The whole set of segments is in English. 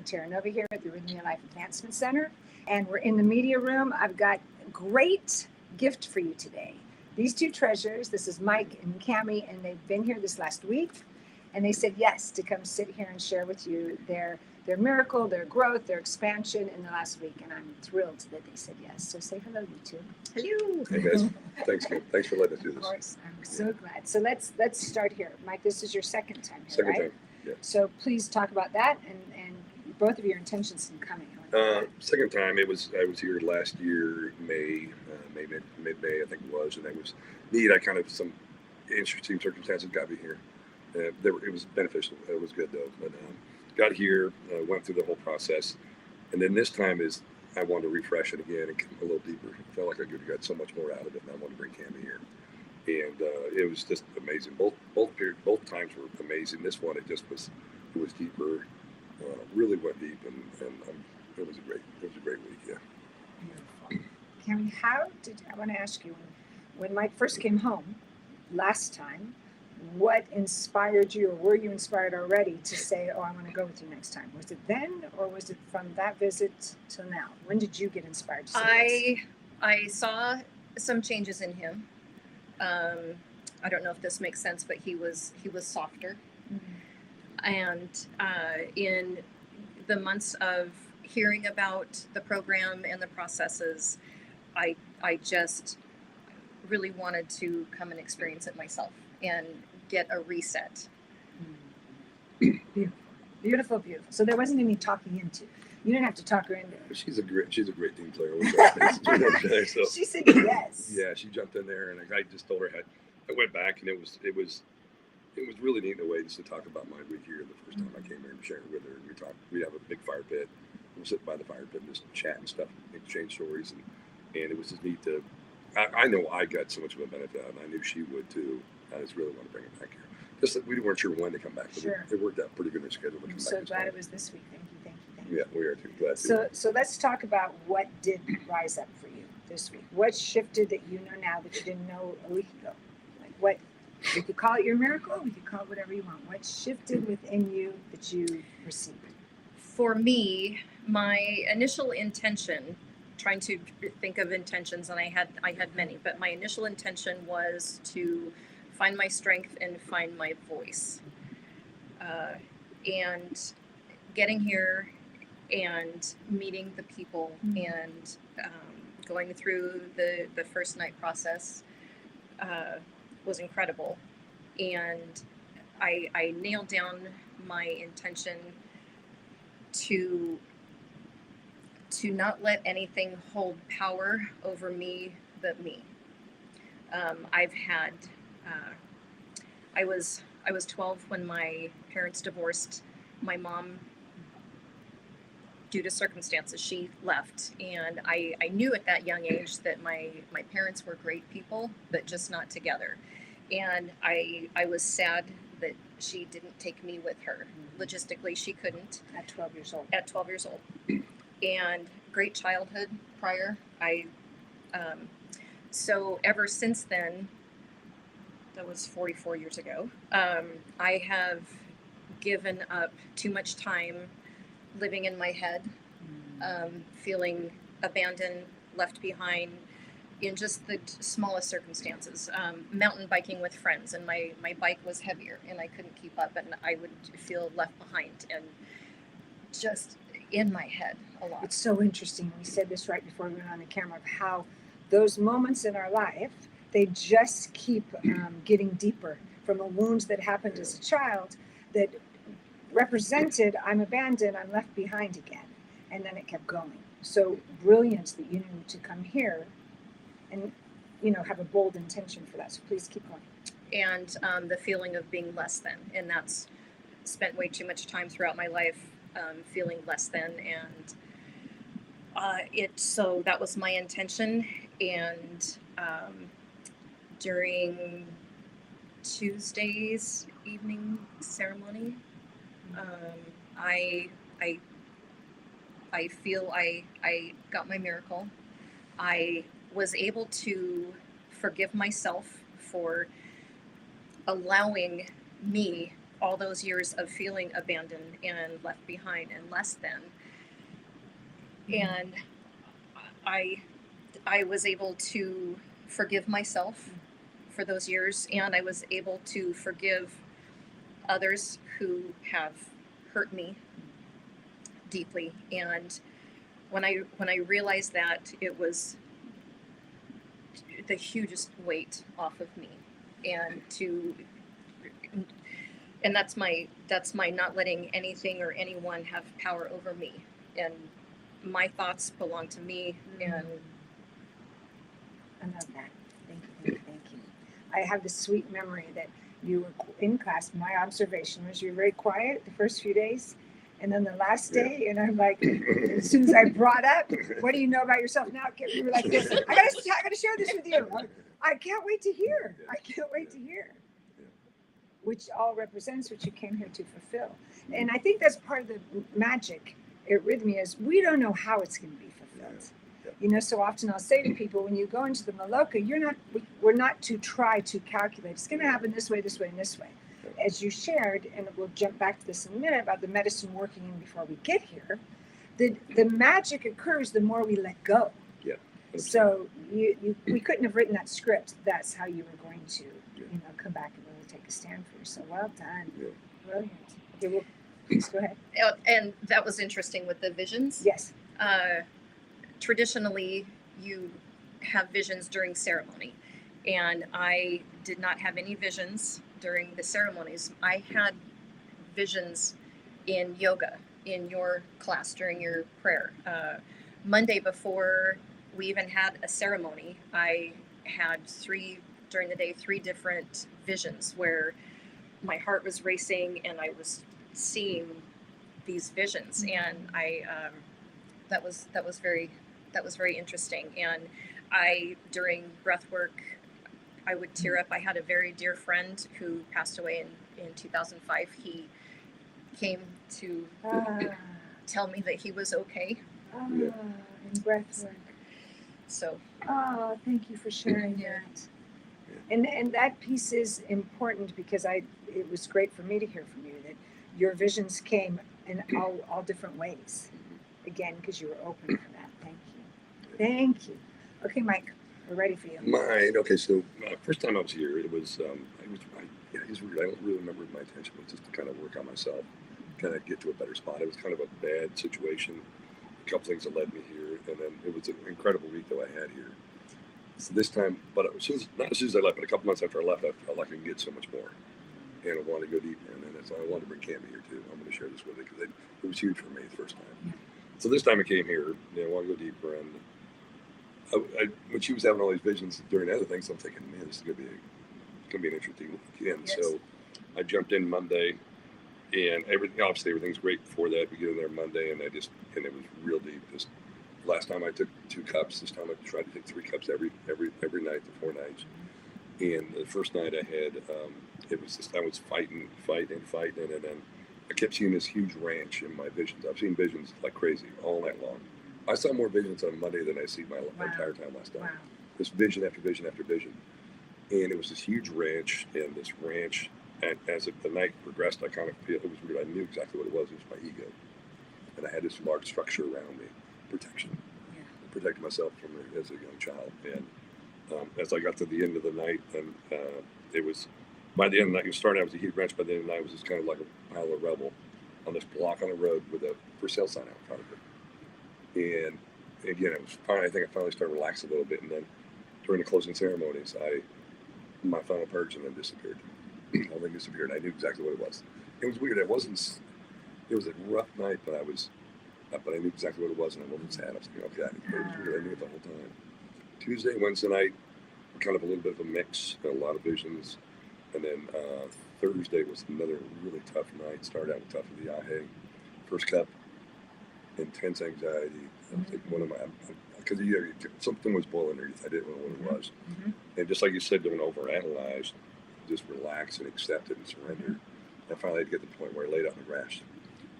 Terranova here at the Rythmia Life Advancement Center, and we're in the media room. I've got a great gift for you today. These two treasures, this is Mike and Cammie, and they've been here this last week, and they said yes to come sit here and share with you their miracle, their growth, their expansion in the last week, and I'm thrilled that they said yes. So say hello, you two. Hello. Hey guys, thanks for letting us do this. Of course, I'm so glad. So let's start here. Mike, this is your second time here, Second right? time, yeah. So please talk about that and both of your intentions in coming. Second time, I was here last year, mid-May, I think it was, and it was neat. I kind of, some interesting circumstances got me here. It was beneficial. It was good though. But got here, went through the whole process, and then this time I wanted to refresh it again and come a little deeper. I felt like I could have got so much more out of it, and I wanted to bring Cammie here. And it was just amazing. Both times were amazing. This one, it was deeper. Really went deep, and it was a great week. Yeah. Beautiful. Cammie, I want to ask you, when Mike first came home last time, what inspired you, or were you inspired already to say, "Oh, I want to go with you next time"? Was it then, or was it from that visit till now? When did you get inspired to say I saw some changes in him. I don't know if this makes sense, but he was softer. Mm-hmm. And in the months of hearing about the program and the processes, I just really wanted to come and experience it myself and get a reset. Beautiful. So there wasn't any talking into. You didn't have to talk her into it. She's a great team player. So, she said yes. Yeah, she jumped in there, and I just told her I went back, and it was really neat in a way just to talk about my week here. The first time I came here and shared with her, and we have a big fire pit. We'll sit by the fire pit and just chat and stuff, exchange stories, and it was just neat to. I know I got so much of a benefit out, and I knew she would too. I just really want to bring it back here. Just that we weren't sure when to come back, but sure. It worked out pretty good in the schedule. I'm so glad it was this week. Thank you. Yeah, we are too. Glad to. So let's talk about what did rise up for you this week. What shifted that you know now that you didn't know a week ago? Like what? We could call it your miracle. We could call it whatever you want. What shifted within you that you received? For me, my initial intention, trying to think of intentions, and I had many, but my initial intention was to find my strength and find my voice. And getting here and meeting the people and going through the first night process was incredible. And I nailed down my intention to not let anything hold power over me but me. I've had I was 12 when my parents divorced. My mom, due to circumstances, she left, and I knew at that young age that my parents were great people, but just not together. And I was sad that she didn't take me with her. Logistically, she couldn't. At 12 years old. At 12 years old. And great childhood prior. So ever since then, that was 44 years ago, I have given up too much time living in my head, feeling abandoned, left behind in just the smallest circumstances. Mountain biking with friends, and my bike was heavier and I couldn't keep up, and I would feel left behind, and just in my head a lot. It's so interesting. We said this right before we went on the camera of how those moments in our life, they just keep getting deeper from the wounds that happened as a child that represented I'm abandoned, I'm left behind again. And then it kept going. So brilliant that you knew to come here and, have a bold intention for that. So please keep going. And the feeling of being less than. And that's spent way too much time throughout my life feeling less than. And so that was my intention. And during Tuesday's evening ceremony, I feel I got my miracle. I was able to forgive myself for allowing me all those years of feeling abandoned and left behind and less than. And I was able to forgive myself for those years, and I was able to forgive others who have hurt me deeply. And when I realized that, it was the hugest weight off of me. And that's my not letting anything or anyone have power over me, and my thoughts belong to me. And I love that. Thank you. I have this sweet memory that you were in class. My observation was you were very quiet the first few days, and then the last day, and I'm like, as soon as I brought up, what do you know about yourself now? You were like this. I gotta share this with you. I can't wait to hear. Which all represents what you came here to fulfill. And I think that's part of the magic at Rythmia is we don't know how it's going to be fulfilled. You know, so often I'll say to people, when you go into the Maloka, we're not to try to calculate. It's going to happen this way, and this way. As you shared, and we'll jump back to this in a minute about the medicine working in before we get here, the magic occurs the more we let go. Yeah. So we couldn't have written that script. That's how you were going to, come back and really take a stand for yourself. Well done. Yeah. Brilliant. Okay, well, please go ahead. And that was interesting with the visions. Yes. Traditionally, you have visions during ceremony, and I did not have any visions during the ceremonies. I had visions in yoga, in your class, during your prayer. Monday, before we even had a ceremony, I had three different visions where my heart was racing and I was seeing these visions, and that was very interesting. And during breath work, I would tear up. I had a very dear friend who passed away in 2005. He came to tell me that he was okay. In breath work. So. Thank you for sharing that. And that piece is important because it was great for me to hear from you that your visions came in all different ways. Again, because you were open for that. Thank you. Okay, Mike, we're ready for you. Okay, so first time I was here, it was weird. I don't really remember my intention was just to kind of work on myself, kind of get to a better spot. It was kind of a bad situation, a couple things that led me here, and then it was an incredible week that I had here. So this time, but not as soon as I left, but a couple months after I left, I felt like I could get so much more, and I wanted to go deeper. And then I wanted to bring Campy here too. I'm going to share this with you because it was huge for me the first time. So this time I came here, I want to go deeper, and when she was having all these visions during other things, I'm thinking, man, this is going to be an interesting weekend. Yes. So I jumped in Monday, and everything's great before that. We get in there Monday, and it was real deep. Just last time I took 2 cups. This time I tried to take 3 cups every night, the 4 nights. And the first night I had, I was fighting, and then I kept seeing this huge ranch in my visions. I've seen visions like crazy all night long. I saw more visions on Monday than I see my entire time last time. Wow. This vision after vision after vision. And it was this huge ranch, and this ranch, and as the night progressed, I kind of feel it was weird. I knew exactly what it was. It was my ego. And I had this large structure around me, protection. Yeah. I protected myself from it as a young child. And as I got to the end of the night, and it was, by the end of the night, it started out as a huge ranch. By the end of the night, it was just kind of like a pile of rubble on this block on the road with a for sale sign out in front of it. And again, it was fine. I think I finally started to relax a little bit, and then during the closing ceremonies, my final purge and then disappeared. Everything disappeared. I knew exactly what it was. It was weird. It was a rough night, but I knew exactly what it was, and I wasn't sad. I was thinking, okay, it was weird. I knew it the whole time. Tuesday, Wednesday night, kind of a little bit of a mix, a lot of visions, and then Thursday was another really tough night. Started out with tough with the Ahe. First cup. Intense anxiety. I was like one of my, because something was boiling underneath. I didn't know what it was. Mm-hmm. And just like you said, don't overanalyze, just relax and accept it and surrender. Mm-hmm. I finally had to get to the point where I laid out on the grass.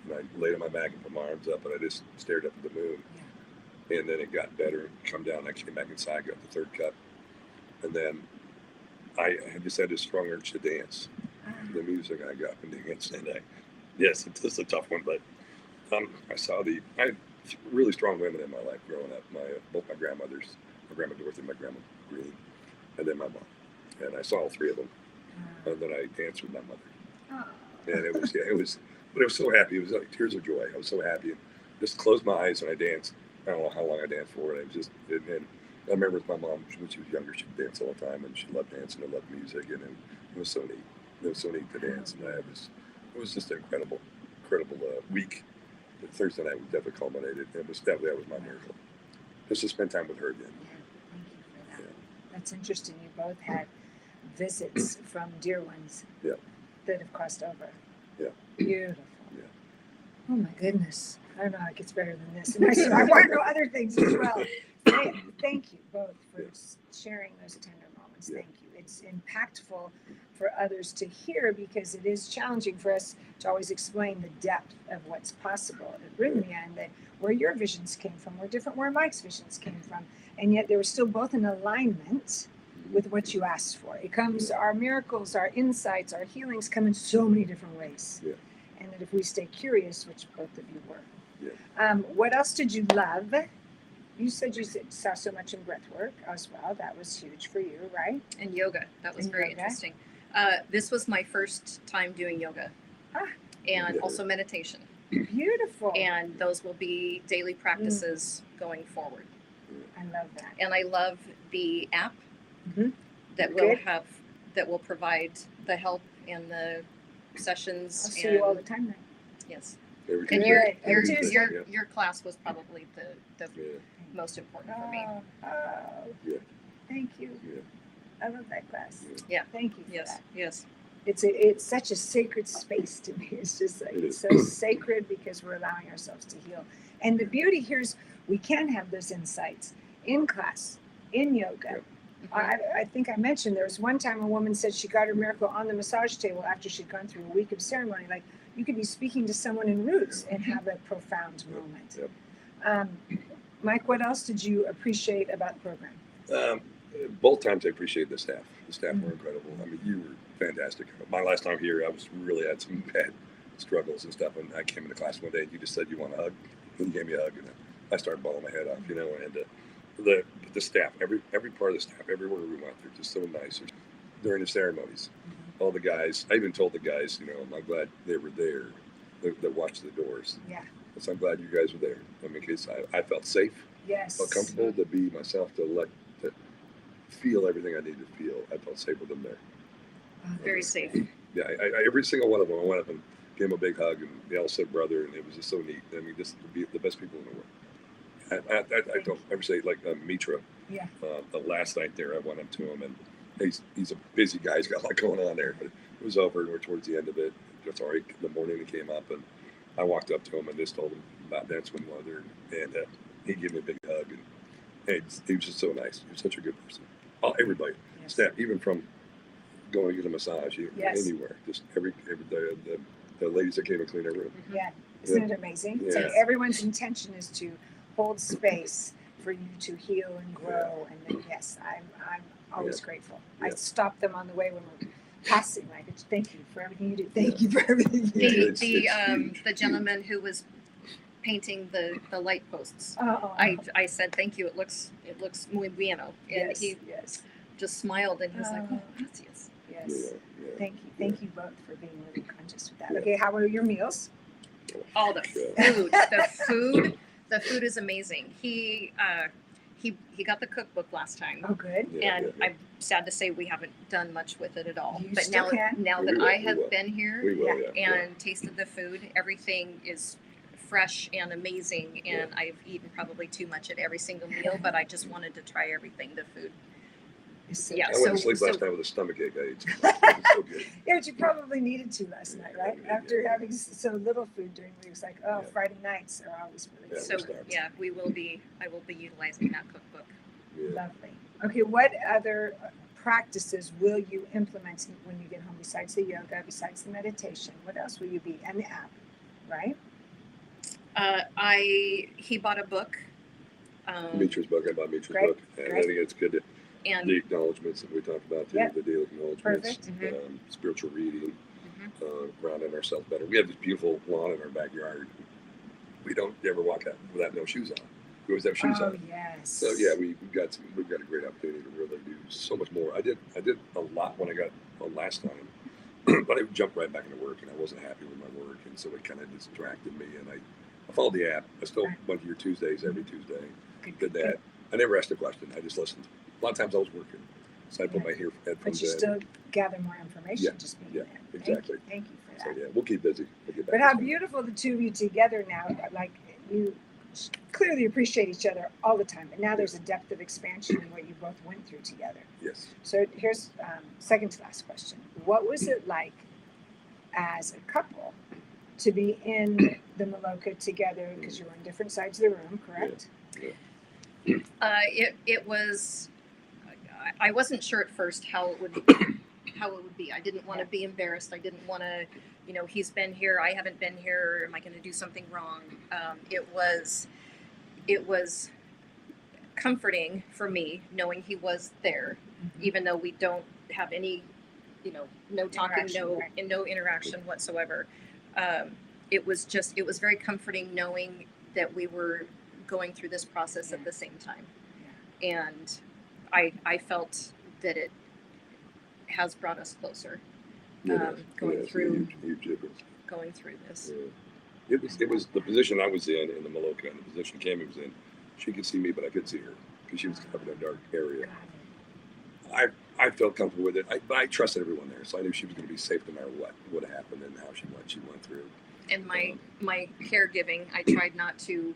And I laid on my back and put my arms up, and I just stared up at the moon. Yeah. And then it got better. Come down. I came back inside, got the 3rd cup. And then I just had this strong urge to dance. the music. I got up and danced, and yes, it's a tough one, but I had really strong women in my life growing up. Both my grandmothers, my grandma Dorothy, and my grandma Green, and then my mom, and I saw all three of them, and then I danced with my mother, and it was, but I was so happy. It was like tears of joy. I was so happy, and just closed my eyes and I danced. I don't know how long I danced for, and and I remember with my mom when she was younger, she'd dance all the time, and she loved dancing and loved music, and it was so neat. It was so neat to dance, and it was just an incredible week. The Thursday night was definitely culminated. That was my miracle. Just to spend time with her again. Yeah, thank you for that. Yeah. That's interesting. You both had visits from dear ones that have crossed over. Yeah. Beautiful. Yeah. Oh my goodness. I don't know how it gets better than this. And I want to know other things as well. Thank you both for sharing those tender moments. Thank you. It's impactful for others to hear because it is challenging for us to always explain the depth of what's possible at Rythmia and that where your visions came from were different where Mike's visions came from. And yet they were still both in alignment with what you asked for. It comes, our miracles, our insights, our healings come in so many different ways. Yeah. And that if we stay curious, which both of you were. Yeah. What else did you love? You said you saw so much in breath work as well. That was huge for you, right? And yoga. That was very interesting. This was my first time doing yoga and also meditation. Beautiful. And those will be daily practices going forward. I love that. And I love the app that will provide the help and the sessions. I'll see you all the time then. Yes. And your class was probably the most important for me. Thank you. Yeah. I love that class. Yeah. Thank you for that. Yes. It's such a sacred space to me. It's just like it's so sacred because we're allowing ourselves to heal. And the beauty here is we can have those insights in class, in yoga. I think I mentioned there was one time a woman said she got her miracle on the massage table after she'd gone through a week of ceremony. Like you could be speaking to someone in roots and have a profound moment. Mike, what else did you appreciate about the program? Both times I appreciated the staff. The staff were incredible. I mean, you were fantastic. My last time here, I was really had some bad struggles and stuff. And I came into class one day and you just said you want a hug. And you gave me a hug and I started bawling my head off, you know, and the staff, every part of the staff, everywhere we went, they're just so nice. During the ceremonies, all the guys, I even told the guys, you know, I'm glad they were there that watched the doors. Yeah. So I'm glad you guys were there. I mean, in case I felt safe. Yes. Felt comfortable to be myself, to feel everything I needed to feel. I felt safe with them there. Very safe. Yeah, I every single one of them, I went up and gave them a big hug, and they all said brother, and it was just so neat. I mean, just to be the best people in the world. I don't ever say like Mitra. Yeah. Last night there, I went up to him, and he's a busy guy. He's got a lot going on there, but it was over, and we're towards the end of it. It's already in the morning. He came up, and I walked up to him and just told him about dancing with mother, and he gave me a big hug, and he was just so nice. He was such a good person. Everybody, staff, even from going to get a massage, anywhere, just every the ladies that came and cleaned our room. Yeah, isn't it amazing? Yeah. So everyone's intention is to hold space for you to heal and grow. And then, yes, I'm always grateful. I stop them on the way when we're passing. Like, thank you for everything you do. Thank you for everything you do. The gentleman who was painting the light posts. I said thank you. It looks muy bueno, and he just smiled and he was like, oh, gracias. Yes. Thank you both for being really conscious with that. Okay, how are your meals? All the food. The food is amazing. He got the cookbook last time. Oh, good. And I'm sad to say we haven't done much with it at all. You but still now that I have been here and tasted the food, everything is fresh and amazing. And I've eaten probably too much at every single meal, but I just wanted to try everything. The food. I went to sleep last night with a stomachache. I ate so good. Yeah, but you probably needed to last night, right? After having so little food during the week, it's like, Friday nights are always really good. So I will be utilizing that cookbook. Lovely. Okay, what other practices will you implement when you get home besides the yoga, besides the meditation? What else will you be? And the app, right? He bought a book. Mitra's book. I bought Mitra's book, and I think it's good. And the acknowledgments that we talked about too, Yep. the daily acknowledgments, Perfect. spiritual reading, Mhm. grounding ourselves better. We have this beautiful lawn in our backyard. We don't ever walk out without no shoes on. We always have shoes Oh, on. yes. So yeah, we've got a great opportunity to really do so much more. I did a lot when I got on last time, but I jumped right back into work, and I wasn't happy with my work, and so it kind of distracted me. And I followed the app. I still went to your Tuesdays every Tuesday. Good, Did good, that. I never asked a question. I just listened. A lot of times I was working, so I put my But headphones you in. still gather more information Yeah, just being yeah, there. exactly. Thank you for So that. yeah, we'll keep busy. We'll get back But to how something. beautiful the two of you together now. Like, you clearly appreciate each other all the time. But now there's a depth of expansion in what you both went through together. Yes. So here's second to last question. What was it like as a couple to be in the Maloka together, because you were on different sides of the room, correct? It was. I wasn't sure at first how it would be. I didn't want to be embarrassed. I didn't want to, he's been here, I haven't been here. Am I going to do something wrong? It was comforting for me knowing he was there, even though we don't have any, no talking, no interaction whatsoever. It was very comforting knowing that we were going through this process at the same time. And I felt that it has brought us closer. Going through huge difference. Going through this. Yeah. It was the position I was in the Maloka, and the position Cammie was in. She could see me, but I couldn't see her because she was covered in a dark area. I felt comfortable with it, but I trusted everyone there, so I knew she was going to be safe no matter what happened and how she went through. And my caregiving, I tried not to,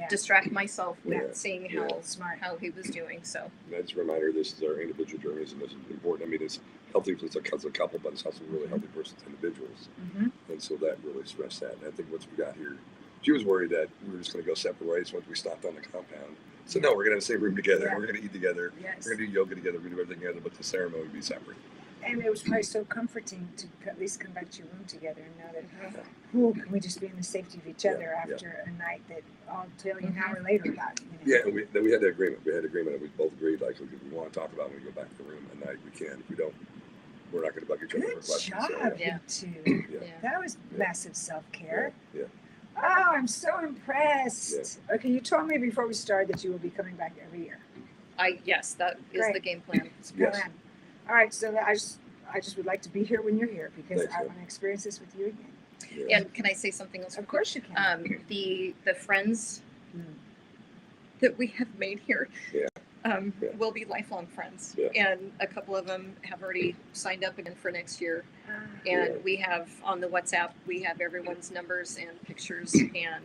distract myself with seeing how he was doing. So that's a reminder: this is our individual journeys, and this is important. I mean, it's healthy as a couple, but it's also really healthy for us as individuals. And so that really stressed that. And I think once we got here, she was worried that we were just going to go separate ways once we stopped on the compound. So no, we're going to have the same room together. We're going to eat together. We're going to do yoga together. We're going to do everything together, but the ceremony would be separate. And it was probably so comforting to at least come back to your room together and know that, can we just be in the safety of each other after a night that I'll tell you an hour later about. Yeah, and we had that agreement. We had agreement, and we both agreed, like, if we want to talk about it when we go back to the room at night, we can. If we don't, we're not going to bug each other for questions. Good job, you two. That was massive self-care. Yeah. Oh, I'm so impressed. Okay, you told me before we started that you will be coming back every year. Yes, that is the game plan. It's plan. All right, so I just would like to be here when you're here because I want to experience this with you again. And can I say something else? Of course you can. The friends that we have made here will be lifelong friends. And a couple of them have already signed up again for next year. And we have on the WhatsApp, we have everyone's numbers and pictures. And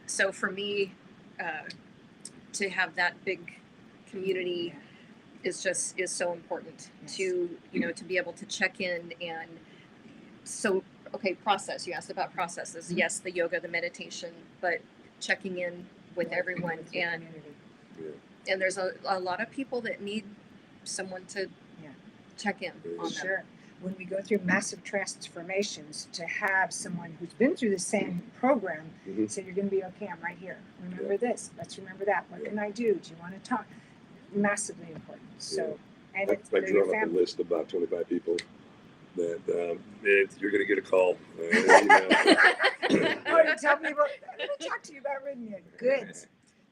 so for me, to have that big community is so important to be able to check in. And so process, you asked about processes. Yes, the yoga, the meditation, but checking in with everyone. And there's a lot of people that need someone to check in on them. Sure. When we go through massive transformations, to have someone who's been through the same program say, you're going to be okay, I'm right here. Remember this, let's remember that. What can I do? Do you want to talk? Massively important. So, and I drew up a list of about 25 people that you're going to get a call. Tell people, let me talk to you about rythmia. Good.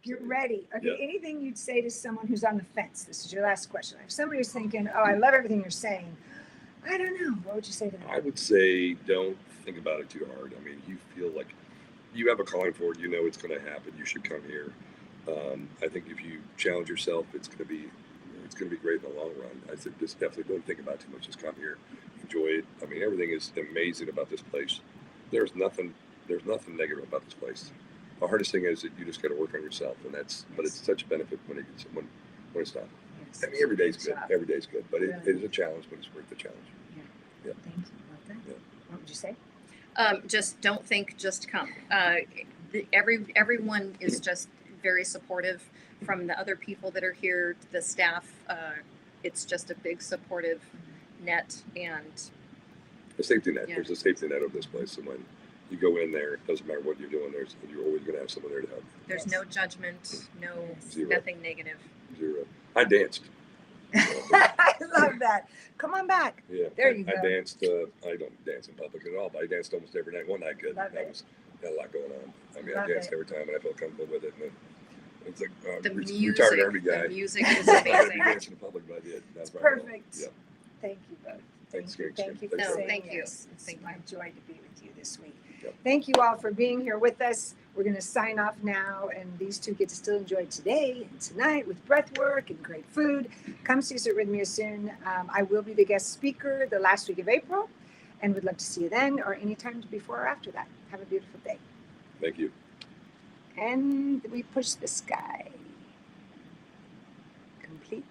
Get ready. Okay, anything you'd say to someone who's on the fence? This is your last question. If somebody was thinking, I love everything you're saying, I don't know, what would you say to them? I would say don't think about it too hard. I mean, you feel like you have a calling for it, it's going to happen. You should come here. I think if you challenge yourself, it's going to be great in the long run. I said, just definitely don't think about it too much. Just come here, enjoy it. I mean, everything is amazing about this place. There's nothing negative about this place. The hardest thing is that you just got to work on yourself, and but it's such a benefit when it's done. Yes. I mean, every day's good. Every day's good, but it is a challenge, but it's worth the challenge. Thank you. Love that. What would you say? Just don't think, just come. Everyone is just very supportive, from the other people that are here to the staff. It's just a big supportive net, and a safety net. There's a safety net of this place, and when you go in there, it doesn't matter what you're doing. You're always going to have someone there to help. There's no judgment, Zero. nothing negative. Zero. I danced. I love that. Come on back. Yeah, There you I go. danced. I don't dance in public at all, but I danced almost every night. One night, good. Love That it. was had a lot going on. I mean, Love I danced it. every time, and I felt comfortable with it. And it's like The retired Army guy. the music is I didn't amazing. dance in public, but I did. Not It's a problem at all. perfect. Yep. Thank you both. Thanks, Thank you. Greg. Thank you for Thanks, No, saying thank you. yes. It's Thank my joy to be with you this week. Yep. Thank you all for being here with us. We're going to sign off now, and these two get to still enjoy today and tonight with breath work and great food. Come see us at Rythmia soon. I will be the guest speaker the last week of April, and we'd love to see you then or anytime before or after that. Have a beautiful day. Thank you. And we push the sky. Complete.